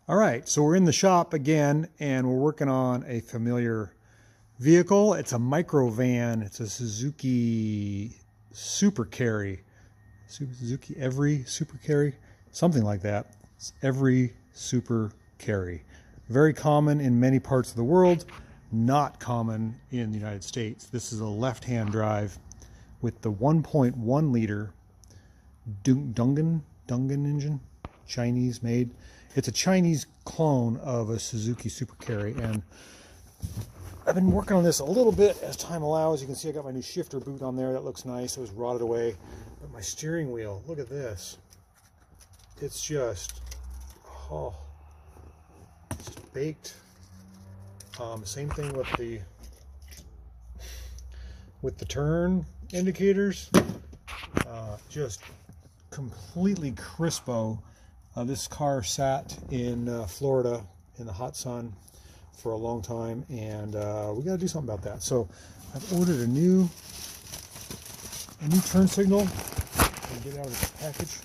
All right, so we're in the shop again, and we're working on a familiar vehicle. It's a micro van. It's a Suzuki Super Carry. Suzuki Every Super Carry, something like that. It's Every Super Carry. Very common in many parts of the world, not common in the United States. This is a left-hand drive with the 1.1 liter Dungan engine, Chinese made. It's a Chinese clone of a Suzuki Super Carry, and I've been working on this a little bit as time allows. You can see I got my new shifter boot on there. That looks nice. It was rotted away. But my steering wheel, look at this. It's just, oh, it's just baked. Same thing with the turn indicators. Just completely crispo. This car sat in Florida in the hot sun for a long time, and we got to do something about that. So I've ordered a new turn signal. And get it out of the package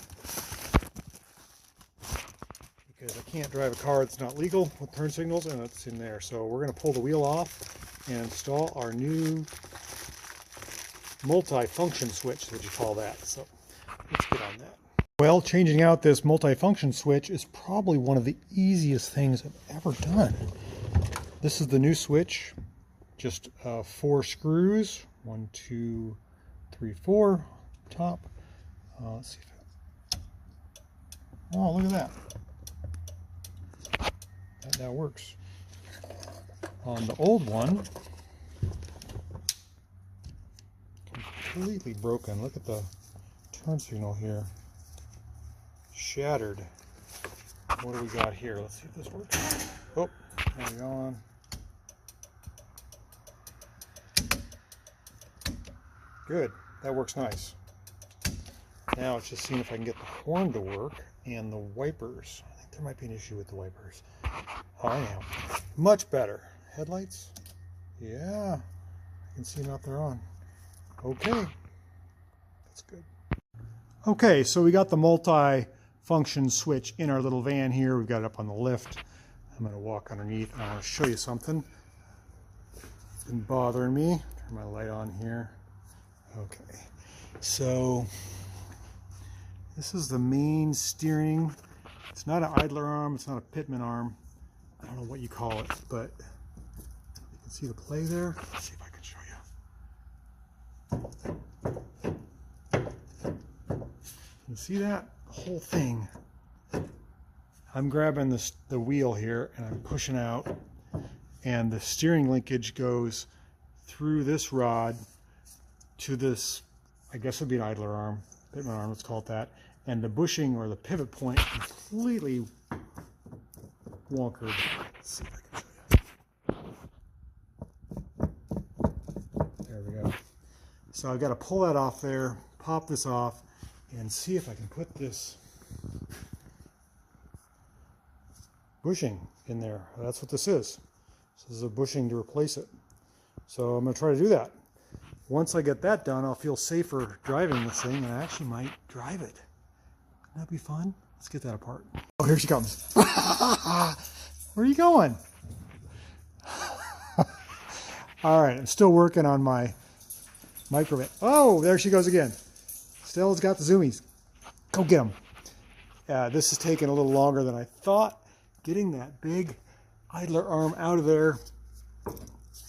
because I can't drive a car that's not legal with turn signals, and it's in there. So we're going to pull the wheel off and install our new multi-function switch, is what you call that. So let's get on that. Well, changing out this multi-function switch is probably one of the easiest things I've ever done. This is the new switch, just 4 screws, 1, 2, 3, 4, top. Let's see if oh, look at that. That now works. On the old one, completely broken. Look at the turn signal here. Shattered. What do we got here? Let's see if this works. Oh, hang on. Good. That works nice. Now it's just seeing if I can get the horn to work and the wipers. I think there might be an issue with the wipers. Oh, anyhow, much better. Headlights? Yeah. I can see them out there on. Okay. That's good. Okay, so we got the multi-function switch in our little van here. We've got it up on the lift. I'm going to walk underneath and I'll show you something. It's been bothering me. Turn my light on here. Okay, so this is the main steering. It's not an idler arm. It's not a pitman arm. I don't know what you call it, but you can see the play there. Let's see if I can show you. You see that whole thing? I'm grabbing the wheel here and I'm pushing out, and the steering linkage goes through this rod to this, I guess it'd be an idler arm, pitman arm, let's call it that, and the bushing or the pivot point completely wonkered. Let's see if I can show you. There we go. So I've got to pull that off there, pop this off, and see if I can put this bushing in there. That's what this is. This is a bushing to replace it. So I'm going to try to do that. Once I get that done, I'll feel safer driving this thing, and I actually might drive it. Wouldn't that be fun? Let's get that apart. Oh, here she comes. Where are you going? All right, I'm still working on my micro. Oh, there she goes again. Stella's got the zoomies. Go get them. This is taking a little longer than I thought. Getting that big idler arm out of there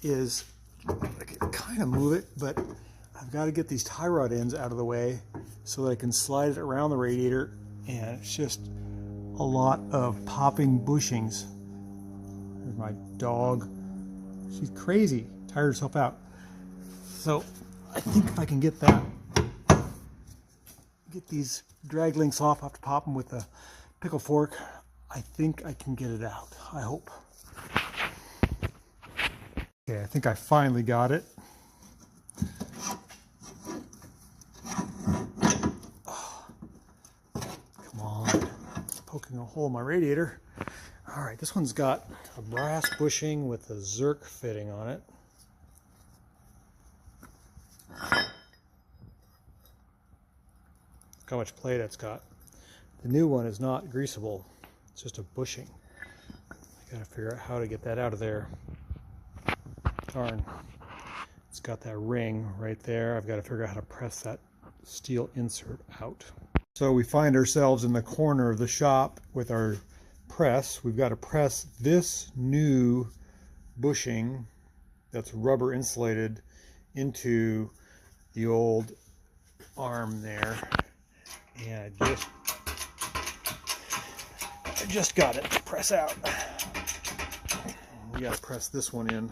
is, I can kind of move it, but I've got to get these tie rod ends out of the way so that I can slide it around the radiator, and it's just a lot of popping bushings. There's my dog. She's crazy, tired herself out. So I think if I can get these drag links off, I have to pop them with a pickle fork. I think I can get it out, I hope. Okay, I think I finally got it. Oh, come on, it's poking a hole in my radiator. All right, this one's got a brass bushing with a Zerk fitting on it. Look how much play that's got. The new one is not greasable, it's just a bushing. Gotta figure out how to get that out of there. Darn. It's got that ring right there. I've got to figure out how to press that steel insert out. So we find ourselves in the corner of the shop with our press. We've got to press this new bushing that's rubber insulated into the old arm there. And I just got it to press out. We got to press this one in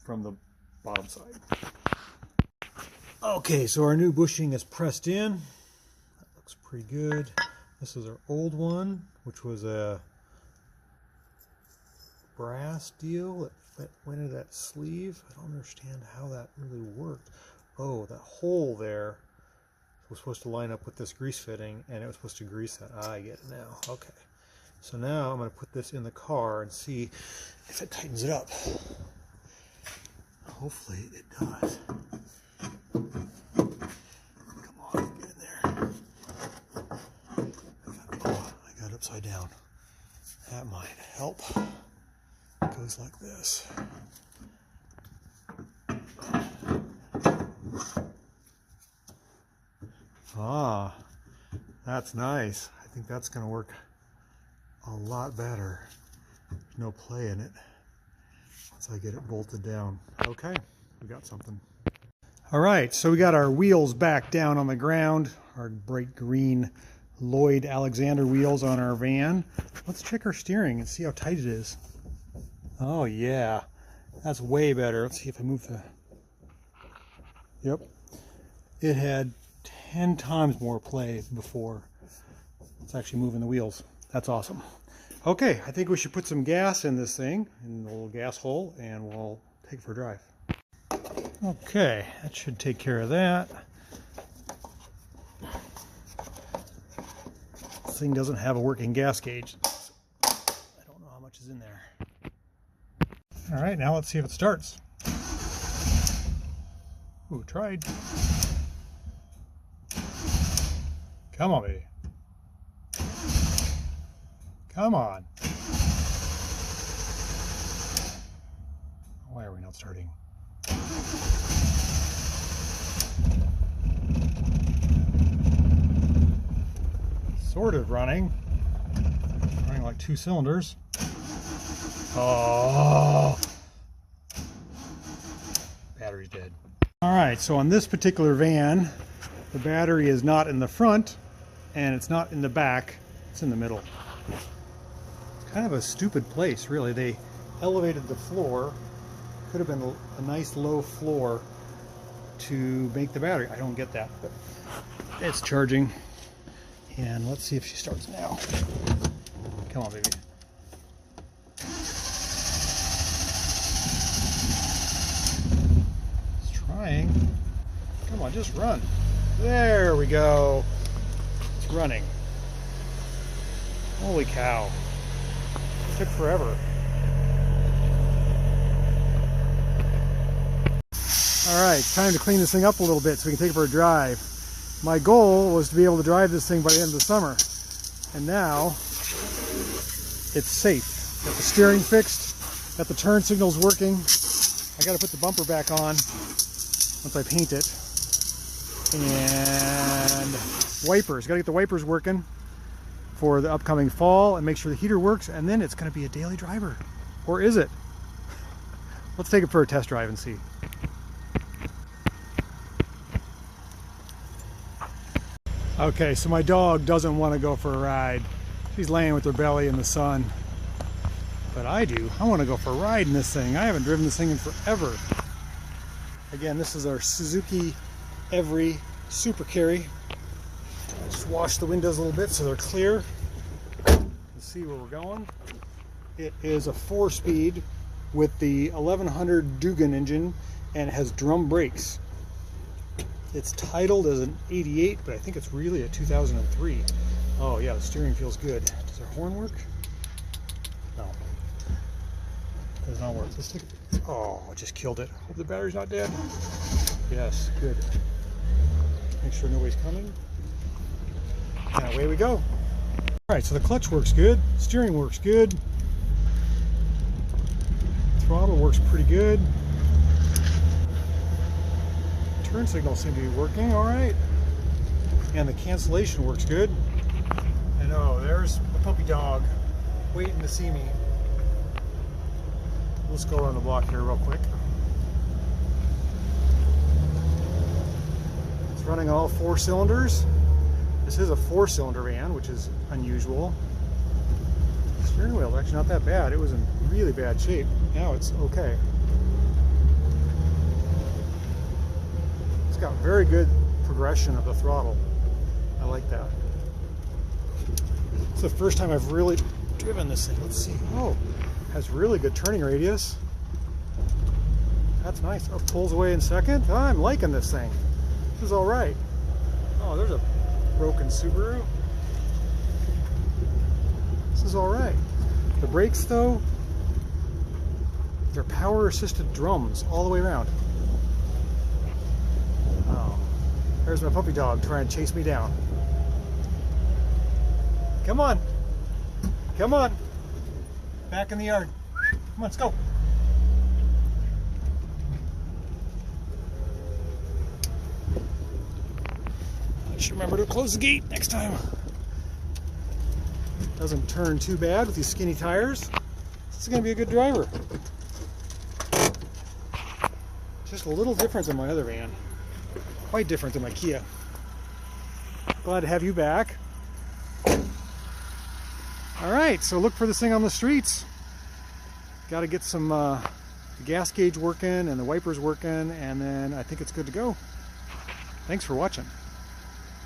from the bottom side. Okay, so our new bushing is pressed in. That looks pretty good. This is our old one, which was a brass deal that went into that sleeve. I don't understand how that really worked. Oh, that hole there was supposed to line up with this grease fitting, and it was supposed to grease that. I get it now. Okay. So now I'm going to put this in the car and see if it tightens it up. Hopefully it does. Come on, get in there. I got it upside down. That might help. It goes like this. Ah, that's nice. I think that's going to work a lot better. There's no play in it once I get it bolted down. Okay, we got something. All right, so we got our wheels back down on the ground, our bright green Lloyd Alexander wheels on our van. Let's check our steering and see how tight it is. Oh yeah, that's way better. Let's see if I move the... Yep, it had 10 times more play before. It's actually moving the wheels. That's awesome. Okay, I think we should put some gas in this thing, in the little gas hole, and we'll take it for a drive. Okay, that should take care of that. This thing doesn't have a working gas gauge. I don't know how much is in there. All right, now let's see if it starts. Ooh, tried. Come on, baby. Come on. Why are we not starting? Sort of running. Running like 2 cylinders. Oh. Battery's dead. Alright, so on this particular van, the battery is not in the front and it's not in the back, it's in the middle. It's kind of a stupid place, really. They elevated the floor. Could have been a nice low floor to make the battery. I don't get that, but it's charging. And let's see if she starts now. Come on, baby. It's trying. Come on, just run. There we go. It's running. Holy cow. It took forever. Alright, it's time to clean this thing up a little bit so we can take it for a drive. My goal was to be able to drive this thing by the end of the summer. And now, it's safe. Got the steering fixed, got the turn signals working. I gotta put the bumper back on once I paint it. And wipers, gotta get the wipers working for the upcoming fall and make sure the heater works, and then it's gonna be a daily driver. Or is it? Let's take it for a test drive and see. Okay, so my dog doesn't want to go for a ride. She's laying with her belly in the sun. But I do. I want to go for a ride in this thing. I haven't driven this thing in forever. Again, this is our Suzuki Every Super Carry. I just washed the windows a little bit so they're clear. Let's see where we're going. It is a 4-speed with the 1100 Dugan engine, and it has drum brakes. It's titled as an 88, but I think it's really a 2003. Oh yeah, the steering feels good. Does our horn work? No. It does not work. Let's take it. Oh, I just killed it. Hope the battery's not dead. Yes, good. Make sure nobody's coming. And away we go. Alright, so the clutch works good. Steering works good. Throttle works pretty good. Turn signals seem to be working all right. And the cancellation works good. And oh, there's the puppy dog waiting to see me. Let's go around the block here real quick. It's running all 4 cylinders. This is a 4-cylinder van, which is unusual. Steering wheel actually not that bad. It was in really bad shape. Now it's okay. It's got very good progression of the throttle. I like that. It's the first time I've really driven this thing. Let's see. Oh, has really good turning radius. That's nice. Oh, pulls away in second. Oh, I'm liking this thing. This is all right. Oh, there's a broken Subaru. This is all right. The brakes, though, they're power-assisted drums all the way around. Oh, there's my puppy dog trying to chase me down. Come on. Come on. Back in the yard. Come on, let's go. I should remember to close the gate next time. Doesn't turn too bad with these skinny tires. This is going to be a good driver. Just a little different than my other van. Quite different than my Kia. Glad to have you back. Alright, so look for this thing on the streets. Got to get some the gas gauge working and the wipers working, and then I think it's good to go. Thanks for watching.